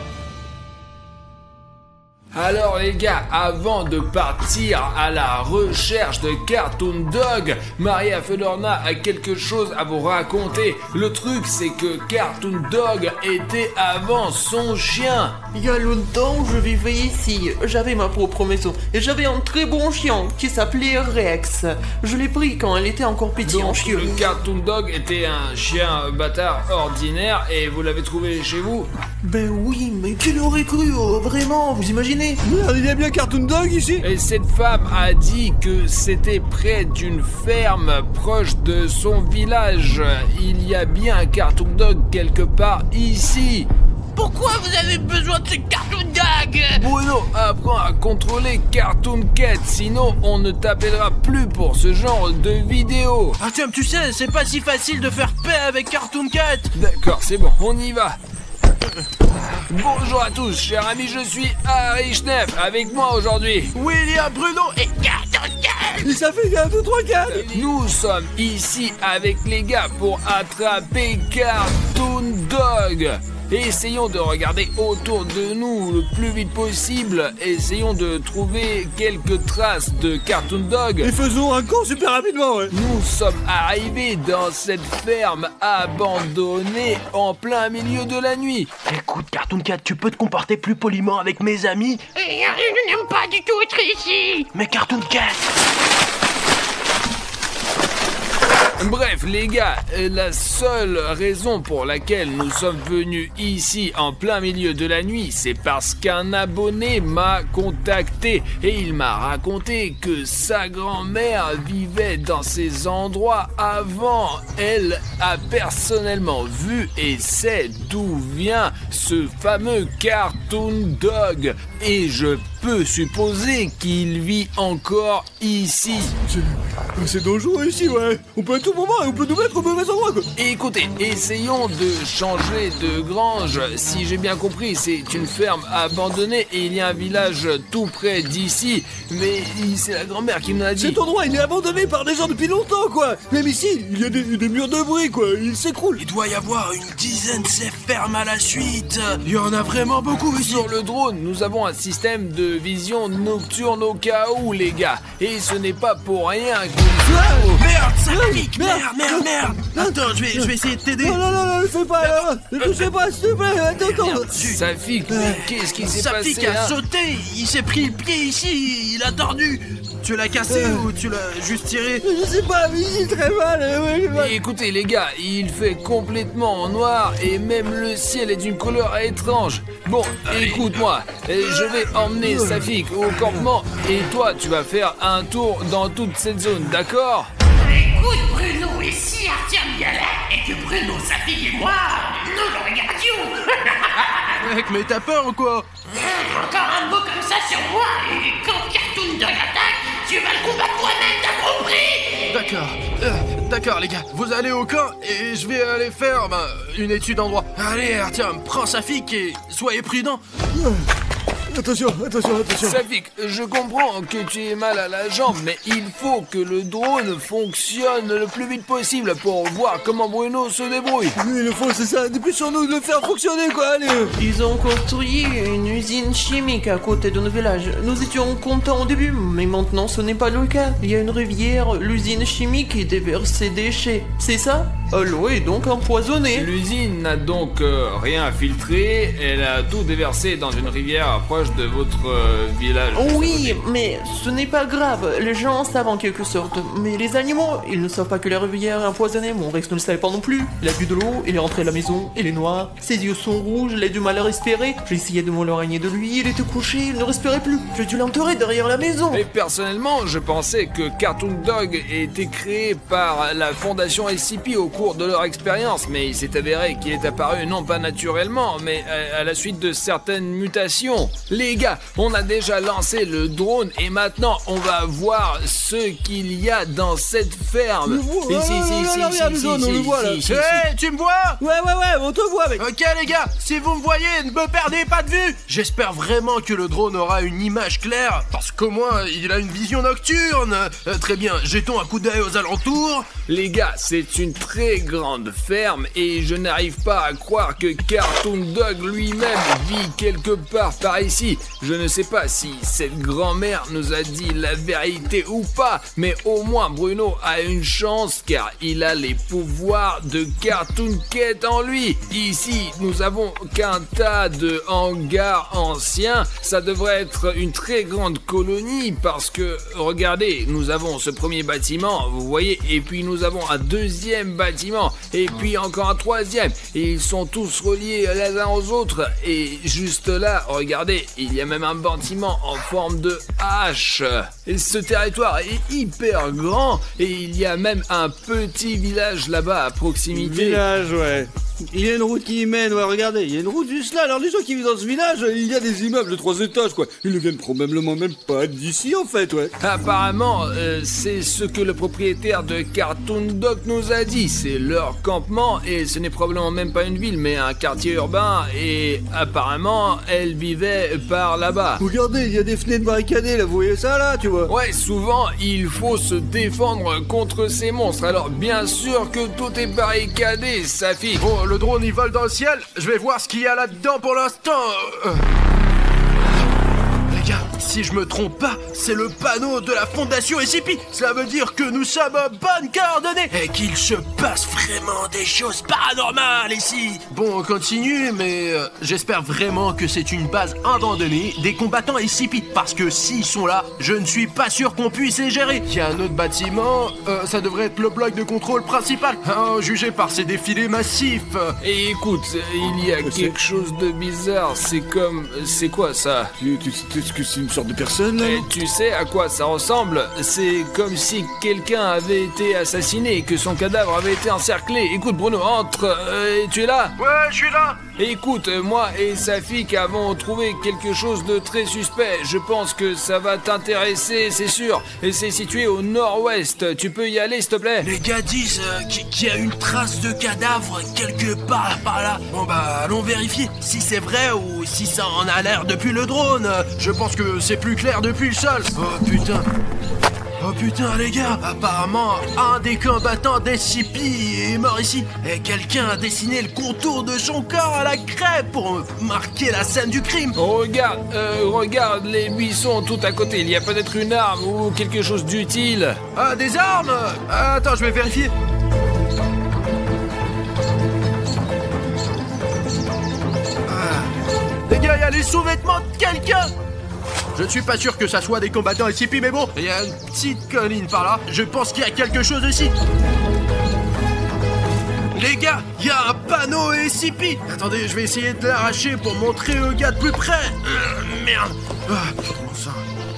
Alors les gars, avant de partir à la recherche de Cartoon Dog, Maria Fedorna a quelque chose à vous raconter. Le truc c'est que Cartoon Dog était avant son chien. Il y a longtemps, je vivais ici. J'avais ma propre maison et j'avais un très bon chien qui s'appelait Rex. Je l'ai pris quand elle était encore petite en Donc chieux. le Cartoon Dog était un chien bâtard ordinaire et vous l'avez trouvé chez vous? Ben oui, mais qui l'aurait cru, vraiment, vous imaginez? Merde, il y a bien Cartoon Dog ici. Et cette femme a dit que c'était près d'une ferme proche de son village. Il y a bien un Cartoon Dog quelque part ici. Pourquoi vous avez besoin de ce Cartoon Dog? Bruno, apprends à contrôler Cartoon Cat, sinon on ne t'appellera plus pour ce genre de vidéo. Artyom, tu sais, c'est pas si facile de faire paix avec Cartoon Cat. D'accord, c'est bon, on y va. Bonjour à tous, chers amis, je suis Harry Schneff. Avec moi aujourd'hui, William, Bruno et Cartoon Cat. Et ça fait 1, 2, 3, 4. nous sommes ici avec les gars pour attraper Cartoon Dog. Essayons de regarder autour de nous le plus vite possible. Essayons de trouver quelques traces de Cartoon Dog. Et faisons un cours super rapidement, ouais. Nous sommes arrivés dans cette ferme abandonnée en plein milieu de la nuit. Écoute, Cartoon Cat, tu peux te comporter plus poliment avec mes amis? Je n'aime pas du tout être ici. Mais Cartoon Cat... Bref, les gars, la seule raison pour laquelle nous sommes venus ici en plein milieu de la nuit, c'est parce qu'un abonné m'a contacté et il m'a raconté que sa grand-mère vivait dans ces endroits avant. Elle a personnellement vu et sait d'où vient ce fameux Cartoon Dog et je peux supposer qu'il vit encore ici. C'est dangereux ici, ouais. On peut à tout moment, on peut nous mettre au mauvais endroit, quoi. Écoutez, essayons de changer de grange. Si j'ai bien compris, c'est une ferme abandonnée et il y a un village tout près d'ici. Mais c'est la grand-mère qui me l'a dit. Cet endroit, il est abandonné par des gens depuis longtemps, quoi. Même ici, il y a des murs de briques, quoi. Il s'écroule. Il doit y avoir une dizaine de ces fermes à la suite. Il y en a vraiment beaucoup ici. Sur le drone, nous avons un système de vision nocturne au cas où, les gars. Et ce n'est pas pour rien que... Merde, ça pique. Merde. Attends, je vais essayer de t'aider. Non, ne fais pas. Ne touchez pas, s'il te plaît. Attends. Safik, mais qu'est-ce qui s'est passé? Safik a sauté. Il s'est pris le pied ici. Il a tordu. Tu l'as cassé ou tu l'as juste tiré? Je sais pas, mais il est très mal. Écoutez les gars, il fait complètement noir et même le ciel est d'une couleur étrange. Bon, écoute-moi, je vais emmener Safik au campement et toi tu vas faire un tour dans toute cette zone, d'accord? Écoute Bruno, et si Artyom y allait et que Bruno, Safik et moi, nous le regardions? Mec, mais t'as peur ou quoi? Encore un mot comme ça sur moi et quand Cartoon Dog attaque, tu vas le combattre toi-même, t'as compris? D'accord les gars, vous allez au camp et je vais aller faire une étude en droit. Allez Artyom, prends Safik et soyez prudent. Attention. Safik, je comprends que tu aies mal à la jambe, mais il faut que le drone fonctionne le plus vite possible pour voir comment Bruno se débrouille. Oui, il faut, c'est ça. Dépêchons-nous de le faire fonctionner, quoi. Allez. Ils ont construit une usine chimique à côté de nos villages. Nous étions contents au début, mais maintenant ce n'est pas le cas. Il y a une rivière, l'usine chimique qui déverse ses déchets. C'est ça? L'eau est donc empoisonnée. L'usine n'a donc rien filtré, elle a tout déversé dans une rivière proche de votre village. Oui, mais ce n'est pas grave. Les gens savent en quelque sorte. Mais les animaux, ils ne savent pas que la rivière est empoisonnée. Mon Rex ne le savait pas non plus. Il a bu de l'eau, il est rentré à la maison, il est noir. Ses yeux sont rouges, il a du mal à respirer. J'ai essayé de m'éloigner de lui, il était couché, il ne respirait plus. J'ai dû l'enterrer derrière la maison. Et personnellement, je pensais que Cartoon Dog était créé par la fondation SCP au cours de leur expérience, mais il s'est avéré qu'il est apparu non pas naturellement, mais à la suite de certaines mutations. Les gars, on a déjà lancé le drone et maintenant on va voir ce qu'il y a dans cette ferme. On le voit là. Hey, tu me vois? Ouais, on te voit, mec. Ok les gars, si vous me voyez, ne me perdez pas de vue. J'espère vraiment que le drone aura une image claire, parce qu'au moins il a une vision nocturne. Très bien, jetons un coup d'œil aux alentours. Les gars, c'est une très grande ferme et je n'arrive pas à croire que Cartoon Dog lui-même vit quelque part par ici. Je ne sais pas si cette grand-mère nous a dit la vérité ou pas, mais au moins Bruno a une chance car il a les pouvoirs de Cartoon Cat en lui. Ici, nous avons qu'un tas de hangars anciens. Ça devrait être une très grande colonie parce que, regardez, nous avons ce premier bâtiment, vous voyez, et puis nous avons un deuxième bâtiment, et puis encore un troisième, et ils sont tous reliés les uns aux autres, et juste là, regardez, il y a même un bâtiment en forme de hache. Et ce territoire est hyper grand, et il y a même un petit village là-bas à proximité. Village, ouais. Il y a une route qui y mène, ouais, regardez, il y a une route juste là. Alors les gens qui vivent dans ce village, il y a des immeubles de 3 étages, quoi. Ils ne viennent probablement même pas d'ici, en fait, ouais. Apparemment, c'est ce que le propriétaire de Cartoon Dog nous a dit. C'est leur campement et ce n'est probablement même pas une ville, mais un quartier urbain. Et apparemment, elle vivait par là-bas. Regardez, il y a des fenêtres barricadées, là, vous voyez ça, là, tu vois. Ouais, souvent, il faut se défendre contre ces monstres. Alors, bien sûr que tout est barricadé, Safik. Bon, le drone il vole dans le ciel, je vais voir ce qu'il y a là-dedans pour l'instant. Les gars, si je me trompe pas, c'est le panneau de la fondation SCP. Cela veut dire que nous sommes en bonne coordonnée et qu'il se passe vraiment des choses paranormales ici. Bon, on continue, mais j'espère vraiment que c'est une base abandonnée des combattants SCP. Parce que s'ils sont là, je ne suis pas sûr qu'on puisse les gérer. Il y a un autre bâtiment, ça devrait être le bloc de contrôle principal. Jugé par ces défilés massifs. Et écoute, il y a quelque chose de bizarre. C'est quoi ça? Est-ce que c'est une sorte de personne là? Et tu sais à quoi ça ressemble? C'est comme si quelqu'un avait été assassiné et que son cadavre avait été encerclé. Écoute Bruno, entre. Tu es là? Ouais, je suis là. Écoute, moi et Safik avons trouvé quelque chose de très suspect. Je pense que ça va t'intéresser, c'est sûr. Et c'est situé au nord-ouest. Tu peux y aller, s'il te plaît? Les gars disent qu'il y a une trace de cadavre quelque part par là. Bon bah, allons vérifier si c'est vrai ou si ça en a l'air depuis le drone. Je pense que c'est plus clair depuis le sol. Oh putain. Oh putain les gars, apparemment un des combattants d'SCP est mort ici et quelqu'un a dessiné le contour de son corps à la craie pour marquer la scène du crime. Regarde les buissons tout à côté, il y a peut-être une arme ou quelque chose d'utile. Ah, des armes? Attends, je vais vérifier. Les gars, il y a les sous-vêtements de quelqu'un. Je ne suis pas sûr que ça soit des combattants SCP, mais bon, il y a une petite colline par là. Je pense qu'il y a quelque chose ici. Les gars, il y a un panneau SCP. Attendez, je vais essayer de l'arracher pour montrer aux gars de plus près. Merde. Comment ça?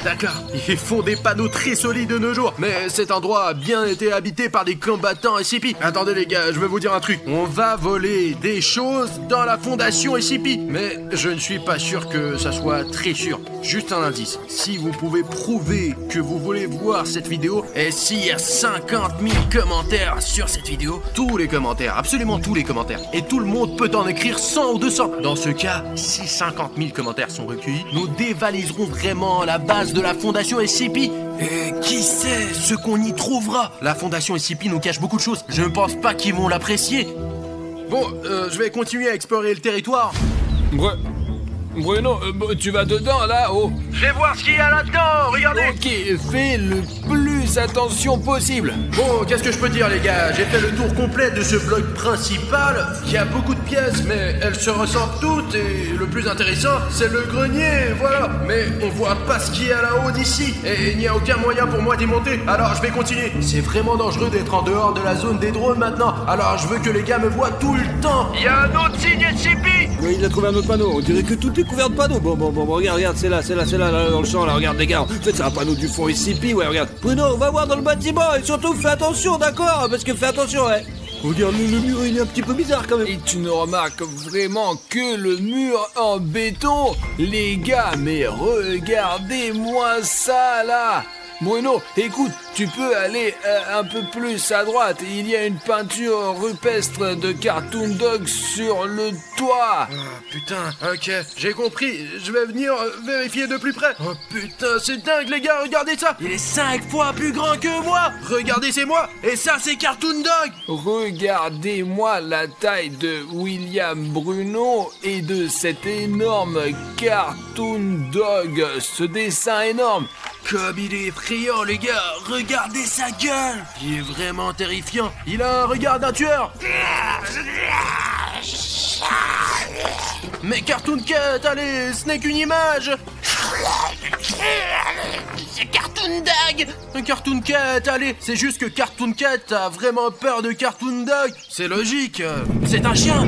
D'accord, ils font des panneaux très solides de nos jours. Mais cet endroit a bien été habité par des combattants SCP. Attendez les gars, je vais vous dire un truc. On va voler des choses dans la fondation SCP. Mais je ne suis pas sûr que ça soit très sûr. Juste un indice. Si vous pouvez prouver que vous voulez voir cette vidéo, et s'il y a 50 000 commentaires sur cette vidéo, tous les commentaires, absolument tous les commentaires, et tout le monde peut en écrire 100 ou 200. Dans ce cas, si 50 000 commentaires sont recueillis, nous dévaliserons vraiment la base de la fondation SCP. Et qui sait ce qu'on y trouvera? La fondation SCP nous cache beaucoup de choses. Je ne pense pas qu'ils vont l'apprécier. Bon, je vais continuer à explorer le territoire. Bruno, tu vas dedans là, oh. Je vais voir ce qu'il y a là-dedans, regardez. Ok, fais le plus attention possible. Bon, qu'est-ce que je peux dire les gars? J'ai fait le tour complet de ce bloc principal. Il y a beaucoup de pièces, mais elles se ressemblent toutes. Et le plus intéressant, c'est le grenier, voilà. Mais on voit pas ce qu'il y a là-haut d'ici. Et il n'y a aucun moyen pour moi d'y monter. Alors je vais continuer. C'est vraiment dangereux d'être en dehors de la zone des drones maintenant. Alors je veux que les gars me voient tout le temps. Il y a un autre signe SCP. Oui, il a trouvé un autre panneau. On dirait que tout est couvert de panneaux. Bon, regarde, c'est là, dans le champ, là, regarde, les gars. En fait, c'est un panneau du fond SCP, ouais, regarde. Bruno, on va voir dans le bâtiment, et surtout, fais attention, d'accord? Parce que fais attention, ouais. Regarde, le mur, il est un petit peu bizarre, quand même. Et tu ne remarques vraiment que le mur en béton? Les gars, mais regardez-moi ça, là. Bruno, écoute, tu peux aller un peu plus à droite. Il y a une peinture rupestre de Cartoon Dog sur le toit. Oh, putain, ok, j'ai compris. Je vais venir vérifier de plus près. Oh putain, c'est dingue les gars, regardez ça. Il est 5 fois plus grand que moi. Regardez, c'est moi. Et ça, c'est Cartoon Dog. Regardez-moi la taille de William Bruno et de cet énorme Cartoon Dog. Ce dessin énorme. Comme il est effrayant les gars, regardez sa gueule. Il est vraiment terrifiant. Il a un regard d'un tueur. Mais Cartoon Cat, allez, ce n'est qu'une image. C'est Cartoon Dog. Cartoon Cat, allez, c'est juste que Cartoon Cat a vraiment peur de Cartoon Dog. C'est logique, c'est un chien.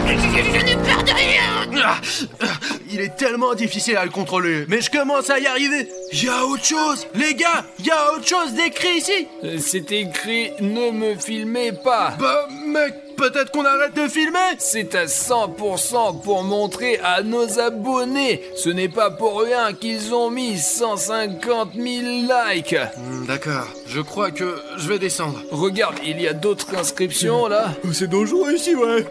Je n'ai peur de rien. Il est tellement difficile à le contrôler, mais je commence à y arriver. Il y a autre chose, les gars, il y a autre chose d'écrit ici. C'est écrit « Ne me filmez pas ». Bah mec, peut-être qu'on arrête de filmer. C'est à 100% pour montrer à nos abonnés. Ce n'est pas pour rien qu'ils ont mis 150 000 likes. D'accord, je crois que je vais descendre. Regarde, il y a d'autres inscriptions là. C'est dangereux ici, ouais.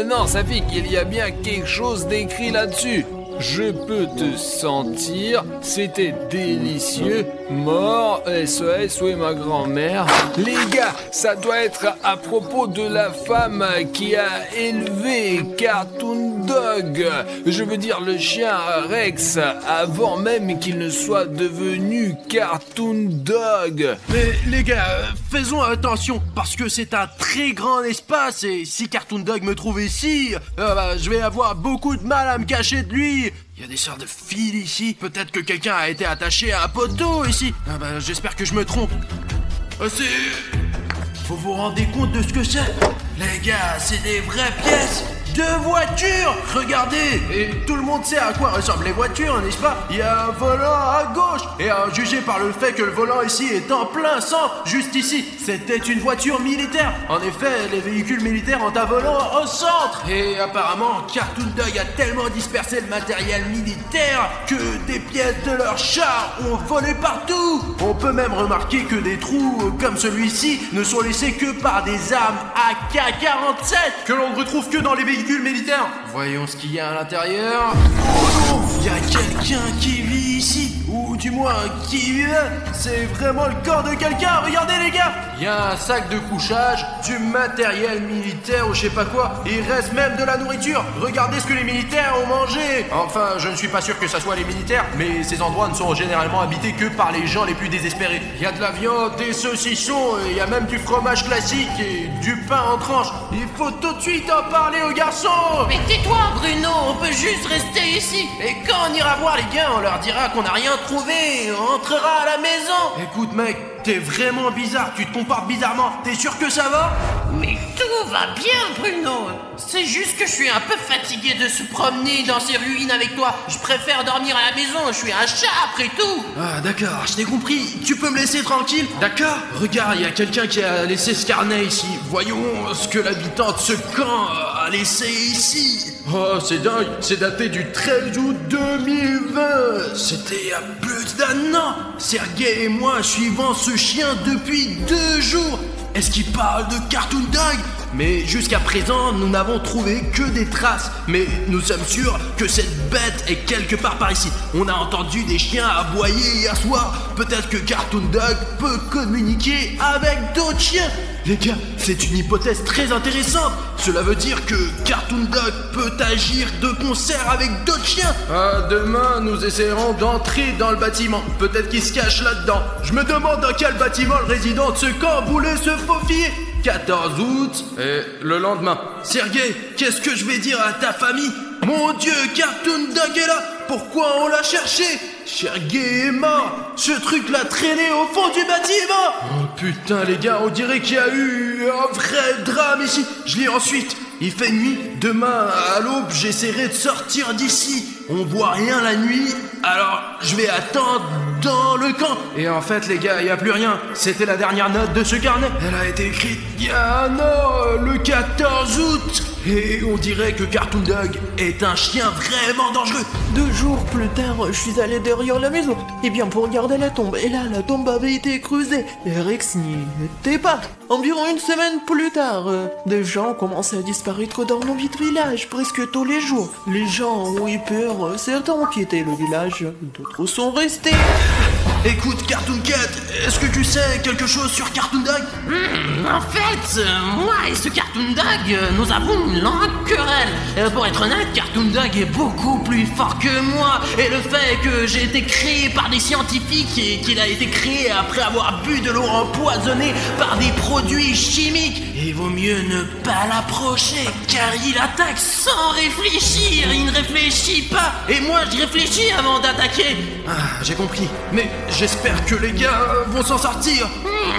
Non, Safik, il y a bien quelque chose d'écrit là-dessus. Je peux te sentir, c'était délicieux. Mort, SOS, où est ma grand-mère? Les gars, ça doit être à propos de la femme qui a élevé Cartoon Dog. Je veux dire le chien Rex, avant même qu'il ne soit devenu Cartoon Dog. Mais les gars, faisons attention, parce que c'est un très grand espace, et si Cartoon Dog me trouve ici, je vais avoir beaucoup de mal à me cacher de lui. Il y a des sortes de fils ici, peut-être que quelqu'un a été attaché à un poteau ici. J'espère que je me trompe. Faut vous rendre compte de ce que c'est. Les gars, c'est des vraies pièces de voitures. Regardez, et tout le monde sait à quoi ressemblent les voitures, n'est-ce pas? Il y a un volant à gauche, et à juger par le fait que le volant ici est en plein centre, juste ici, c'était une voiture militaire. En effet, les véhicules militaires ont un volant au centre. Et apparemment, Cartoon Dog a tellement dispersé le matériel militaire que des pièces de leur char ont volé partout. On peut même remarquer que des trous comme celui-ci ne sont laissés que par des armes AK-47 que l'on ne retrouve que dans les véhicules militaires. Voyons ce qu'il y a à l'intérieur. Oh non, il y a quelqu'un qui vit ici, ou du moins qui vivait. C'est vraiment le corps de quelqu'un. Regardez les gars, il y a un sac de couchage, du matériel militaire ou je sais pas quoi. Il reste même de la nourriture. Regardez ce que les militaires ont mangé. Enfin, je ne suis pas sûr que ça soit les militaires, mais ces endroits ne sont généralement habités que par les gens les plus désespérés. Il y a de la viande, des saucissons, il y a même du fromage classique et du pain en tranches. Il faut tout de suite en parler aux garçons. Mais tais-toi, Bruno, on peut juste rester ici. Et quand on ira voir les gars, on leur dira qu'on n'a rien trouvé, on entrera à la maison. Écoute mec, t'es vraiment bizarre, tu te comportes bizarrement, t'es sûr que ça va? Mais tout va bien, Bruno. C'est juste que je suis un peu fatigué de se promener dans ces ruines avec toi. Je préfère dormir à la maison, je suis un chat après tout. Ah d'accord, je t'ai compris, tu peux me laisser tranquille, d'accord? Regarde, il y a quelqu'un qui a laissé ce carnet ici. Voyons ce que l'habitant de ce camp a laissé ici. Oh, c'est dingue, c'est daté du 13 août 2020. C'était il y a plus d'un an. Sergei et moi suivons ce chien depuis 2 jours. Est-ce qu'il parle de Cartoon Dog? Mais jusqu'à présent, nous n'avons trouvé que des traces. Mais nous sommes sûrs que cette bête est quelque part par ici. On a entendu des chiens aboyer hier soir. Peut-être que Cartoon Dog peut communiquer avec d'autres chiens. Les gars, c'est une hypothèse très intéressante. Cela veut dire que Cartoon Dog peut agir de concert avec d'autres chiens. Demain, nous essaierons d'entrer dans le bâtiment. Peut-être qu'il se cache là-dedans. Je me demande dans quel bâtiment le résident de ce camp voulait se faufiler. 14 août, et le lendemain. Sergei, qu'est-ce que je vais dire à ta famille? Mon Dieu, Cartoon Dog est là. Pourquoi on l'a cherché? Sergei est mort. Ce truc l'a traîné au fond du bâtiment. Oh putain les gars, on dirait qu'il y a eu un vrai drame ici. Je lis ensuite. Il fait nuit. Demain à l'aube, j'essaierai de sortir d'ici. On voit rien la nuit, alors je vais attendre dans le camp. Et en fait les gars, il n'y a plus rien. C'était la dernière note de ce carnet. Elle a été écrite il y a un an, le 14 août. Et on dirait que Cartoon Dog est un chien vraiment dangereux. 2 jours plus tard, je suis allé derrière la maison. Et bien pour regarder la tombe. Et là, la tombe avait été creusée. Et Rex n'y était pas. Environ 1 semaine plus tard, des gens commençaient à disparaître dans mon petit village presque tous les jours. Les gens ont eu peur, certains ont quitté le village, d'autres sont restés. Écoute Cartoon Cat, est-ce que tu sais quelque chose sur Cartoon Dog? En fait, moi et ce Cartoon Dog, nous avons une longue querelle. Pour être honnête, Cartoon Dog est beaucoup plus fort que moi. Et le fait que j'ai été créé par des scientifiques et qu'il a été créé après avoir bu de l'eau empoisonnée par des produits chimiques, il vaut mieux ne pas l'approcher, car il attaque sans réfléchir. Il ne réfléchit pas. Et moi, je réfléchis avant d'attaquer. Ah, j'ai compris. Mais j'espère que les gars vont s'en sortir.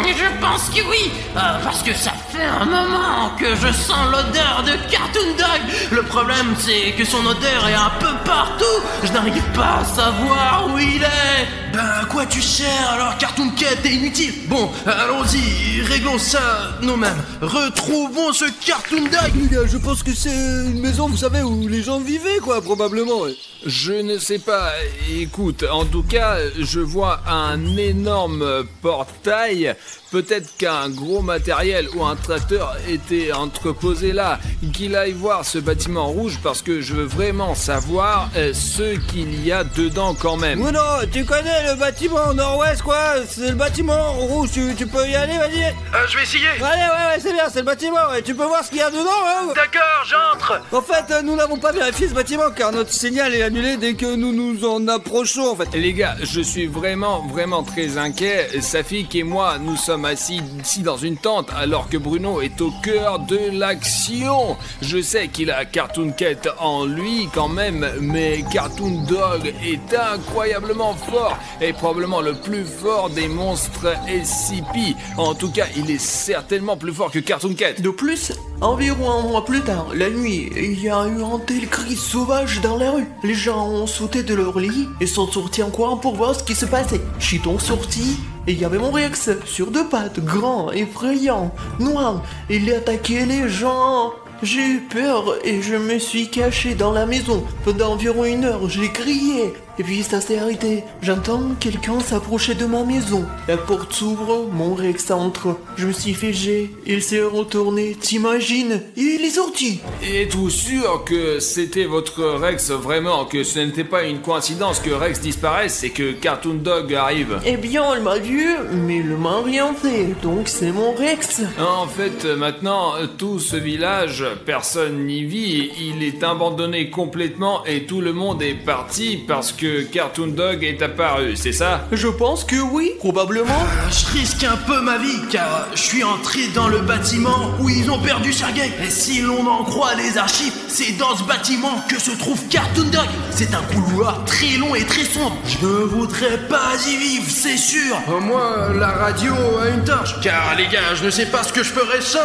Je pense que oui, parce que ça fait un moment que je sens l'odeur de Cartoon Dog. Le problème, c'est que son odeur est un peu partout. Je n'arrive pas à savoir où il est. Ben quoi, quoi tu sers alors, Cartoon Cat, t'es inutile. Bon, allons-y, réglons ça nous-mêmes. Retrouvons ce Cartoon Dog. Les gars, je pense que c'est une maison, vous savez, où les gens vivaient, quoi, probablement. Ouais. Je ne sais pas, écoute, en tout cas, je vois un énorme portail. Peut-être qu'un gros matériel ou un tracteur était entreposé là. Qu'il aille voir ce bâtiment rouge parce que je veux vraiment savoir ce qu'il y a dedans quand même. Bruno, tu connais le bâtiment nord-ouest, quoi? C'est le bâtiment rouge, tu peux y aller, vas-y. Je vais essayer. Allez, ouais, c'est bien, c'est le bâtiment, ouais. Tu peux voir ce qu'il y a dedans, hein? D'accord, j'entre. En fait, nous n'avons pas vérifié ce bâtiment car notre signal est annulé dès que nous nous en approchons, en fait. Les gars, je suis vraiment très inquiet. Safik et moi, nous sommes assis ici dans une tente alors que Bruno est au cœur de l'action. Je sais qu'il a Cartoon Cat en lui quand même, mais Cartoon Dog est incroyablement fort et probablement le plus fort des monstres SCP. En tout cas, il est certainement plus fort que Cartoon Cat. De plus, environ un mois plus tard, la nuit, il y a eu un tel cri sauvage dans la rue. Les gens ont sauté de leur lit et sont sortis en courant pour voir ce qui se passait. Chiton sorti, et il y avait mon Rex, sur deux pattes, grand, effrayant, noir. Il attaquait les gens. J'ai eu peur et je me suis caché dans la maison. Pendant environ 1 heure, j'ai crié. Et puis ça s'est arrêté. J'entends quelqu'un s'approcher de ma maison. La porte s'ouvre, mon Rex entre. Je me suis fait jet. Il s'est retourné, t'imagines? Il est sorti. Êtes-vous sûr que c'était votre Rex vraiment, que ce n'était pas une coïncidence que Rex disparaisse et que Cartoon Dog arrive? Eh bien, elle m'a vu, mais il m'a rien fait. Donc c'est mon Rex. En fait, maintenant, tout ce village, personne n'y vit. Il est abandonné complètement et tout le monde est parti parce que Cartoon Dog est apparu, c'est ça? Je pense que oui, probablement. Je risque un peu ma vie car je suis entré dans le bâtiment où ils ont perdu Sergei. Et si l'on en croit les archives, c'est dans ce bâtiment que se trouve Cartoon Dog. C'est un couloir très long et très sombre. Je ne voudrais pas y vivre, c'est sûr. Moi, la radio a une torche. Car les gars, je ne sais pas ce que je ferais sans...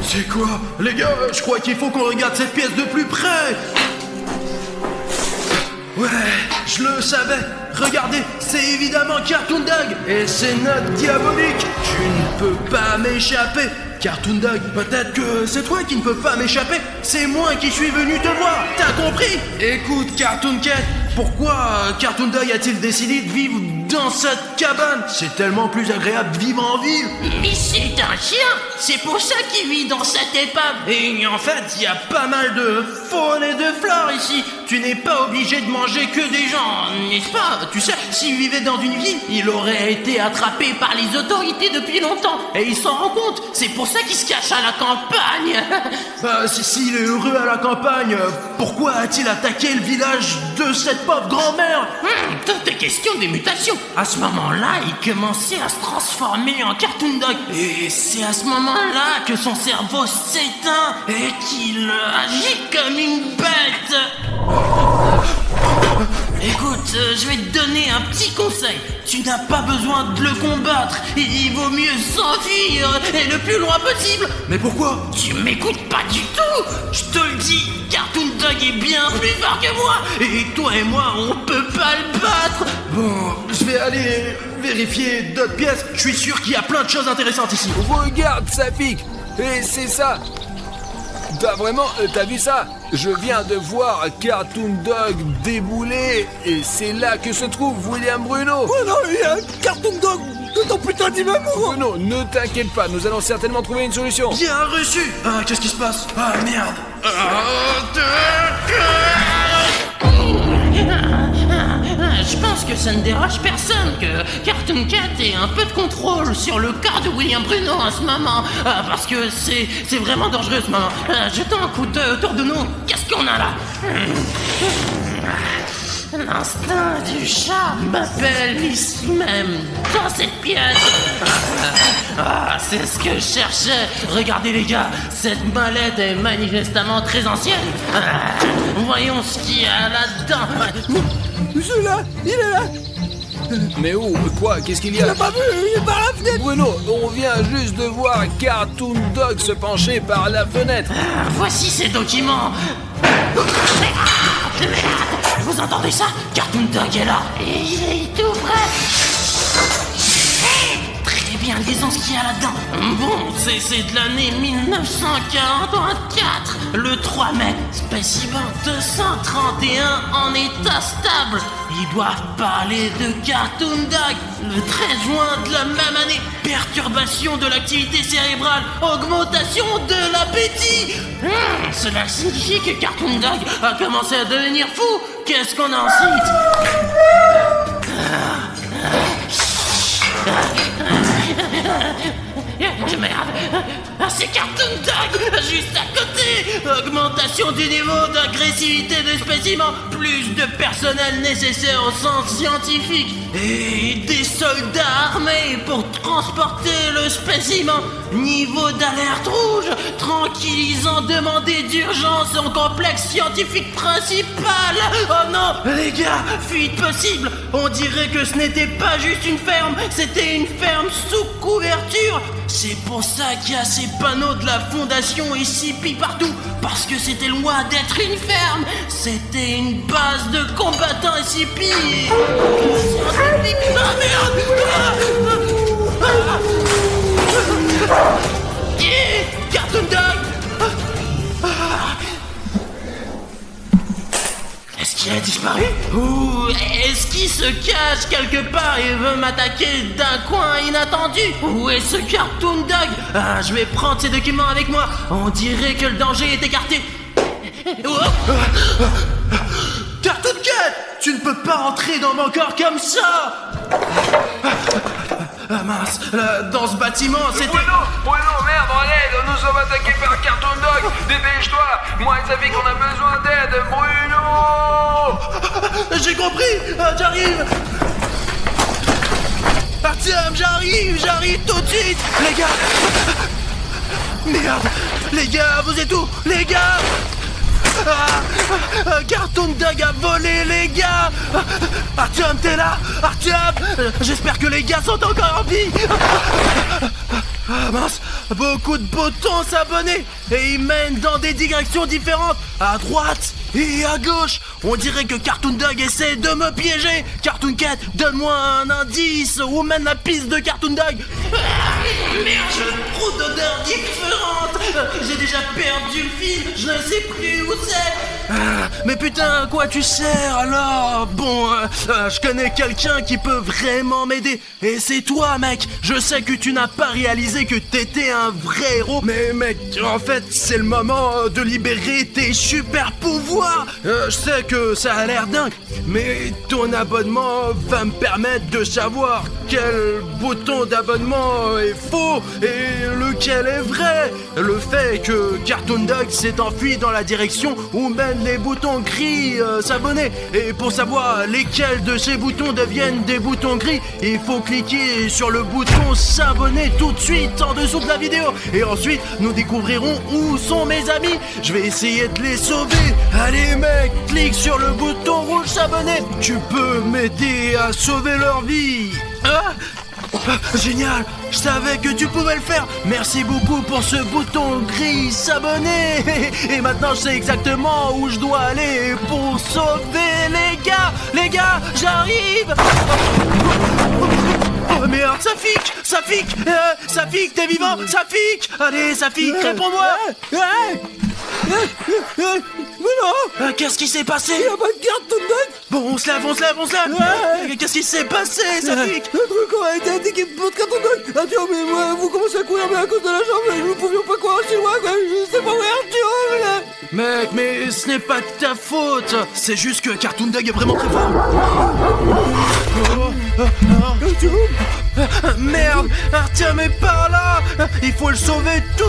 C'est quoi? Les gars, je crois qu'il faut qu'on regarde cette pièce de plus près. Ouais, je le savais. Regardez, c'est évidemment Cartoon Dog. Et c'est notre diabolique. Tu ne peux pas m'échapper. Cartoon Dog, peut-être que c'est toi qui ne peux pas m'échapper. C'est moi qui suis venu te voir. T'as compris? Écoute, Cartoon Cat, pourquoi Cartoon Dog a-t-il décidé de vivre dans cette cabane? C'est tellement plus agréable de vivre en ville. Mais c'est un chien. C'est pour ça qu'il vit dans cette épave. Et en fait, il y a pas mal de faune et de flore ici. Tu n'es pas obligé de manger que des gens, n'est-ce pas? Tu sais, s'il vivait dans une ville, il aurait été attrapé par les autorités depuis longtemps. Et il s'en rend compte. C'est pour ça qu'il se cache à la campagne. Bah, s'il est heureux à la campagne, pourquoi a-t-il attaqué le village de cette pauvre grand-mère? Tout est question des mutations. À ce moment-là, il commençait à se transformer en Cartoon Dog. Et c'est à ce moment-là que son cerveau s'éteint et qu'il agit comme une bête. Écoute, je vais te donner un petit conseil. Tu n'as pas besoin de le combattre. Il vaut mieux s'enfuir et le plus loin possible. Mais pourquoi? Tu m'écoutes pas du tout. Je te le dis, Cartoon Dog est bien plus fort que moi. Et toi et moi, on peut pas le battre. Bon, je vais aller vérifier d'autres pièces. Je suis sûr qu'il y a plein de choses intéressantes ici. Regarde, Safik. Et c'est ça. T'as vu ça? Je viens de voir Cartoon Dog débouler et c'est là que se trouve William Bruno. Oh non, il y a un Cartoon Dog de ton putain d'immeuble. Bruno, ne t'inquiète pas, nous allons certainement trouver une solution. Bien reçu. Ah, qu'est-ce qui se passe? Ah, merde. Je pense que ça ne dérange personne que Cartoon Cat ait un peu de contrôle sur le corps de William Bruno en ce moment. Parce que c'est vraiment dangereux ce moment. Jetons un coup d'œil autour de nous. Qu'est-ce qu'on a là? L'instinct du chat m'appelle ici même, dans cette pièce. C'est ce que je cherchais. Regardez les gars, cette mallette est manifestement très ancienne. Voyons ce qu'il y a là-dedans. Celui-là, il est là. Mais où? Quoi? Qu'est-ce qu'il y a? Tu l'as pas vu? Il est par la fenêtre. Bruno, on vient juste de voir Cartoon Dog se pencher par la fenêtre. Voici ces documents. Vous entendez ça? Cartoon Dog est là. Et il est tout prêt. Très bien, disons ce qu'il y a là-dedans. Bon, c'est de l'année 1944. Le 3 mai, spécimen 231 en état stable. Ils doivent parler de Cartoon Dog. Le 13 juin de la même année, perturbation de l'activité cérébrale, augmentation de l'appétit. Cela signifie que Cartoon Dog a commencé à devenir fou. Qu'est-ce qu'on en cite? Merde, c'est Cartoon Dog, juste à côté. Augmentation du niveau d'agressivité de spécimens, plus de personnel nécessaire au sens scientifique et des soldats armés pour transporter le spécimen. Niveau d'alerte rouge, tranquillisant demandé d'urgence en complexe scientifique principal. Oh non, les gars, fuite possible. On dirait que ce n'était pas juste une ferme, c'était une ferme sous couverture. C'est pour ça qu'il y a ces panneaux de la fondation SCP partout. Parce que c'était loin d'être une ferme. C'était une base de combattants SCP. Scientifique. Ah merde. Cartoon Dog. Est-ce qu'il a disparu? Ou est-ce qu'il se cache quelque part et veut m'attaquer d'un coin inattendu? Où est ce Cartoon Dog? Je vais prendre ces documents avec moi. On dirait que le danger est écarté. Cartoon Cat, tu ne peux pas entrer dans mon corps comme ça. Mince, dans ce bâtiment, c'était... Bruno, merde, arrête, nous sommes attaqués par Cartoon Dog. Dépêche-toi, moi et Safi qu'on a besoin d'aide, Bruno. J'ai compris, j'arrive. Artyom, j'arrive tout de suite. Les gars. Merde, les gars, vous êtes où? Les gars. Cartoon Dog a volé, les gars. Artyom, t'es là? Artyom, j'espère que les gars sont encore en vie. Mince, beaucoup de boutons s'abonner et ils mènent dans des directions différentes, à droite et à gauche. On dirait que Cartoon Dog essaie de me piéger. Cartoon Cat, donne-moi un indice où mène la piste de Cartoon Dog. Merde, j'ai trop d'odeurs différentes. J'ai déjà perdu le fil, je ne sais plus où c'est. Mais putain, à quoi tu sers alors? Bon, je connais quelqu'un qui peut vraiment m'aider. Et c'est toi, mec. Je sais que tu n'as pas réalisé que t'étais un vrai héros. Mais mec, en fait, c'est le moment de libérer tes super pouvoirs. Je sais que ça a l'air dingue, mais ton abonnement va me permettre de savoir quel bouton d'abonnement est faux et lequel est vrai. Le fait que Cartoon Dog s'est enfui dans la direction où mènent les boutons gris s'abonner. Et pour savoir lesquels de ces boutons deviennent des boutons gris, il faut cliquer sur le bouton s'abonner tout de suite en dessous de la vidéo. Et ensuite, nous découvrirons où sont mes amis. Je vais essayer de les sauver. Allez mec, clique sur le bouton rouge s'abonner. Tu peux m'aider à sauver leur vie. Génial, je savais que tu pouvais le faire. Merci beaucoup pour ce bouton gris s'abonner. Et maintenant je sais exactement où je dois aller pour sauver les gars. Les gars, j'arrive. Oh merde, Safik, t'es vivant? Safik, allez Safik, réponds-moi. Mais non. Qu'est-ce qui s'est passé? Il n'y a pas de Cartoon Dog. Bon, on se lève. Qu'est-ce qui s'est passé, Safik? Le truc aurait été indiqué pour Cartoon Dog. Artyom, mais moi, vous commencez à courir, mais à cause de la jambe, nous ne pouvions pas courir si loin, quoi. Je sais pas où est Artyom. Mec, mais ce n'est pas de ta faute. C'est juste que Cartoon Dog est vraiment très fort. Merde, Artyom est par là. Il faut le sauver tout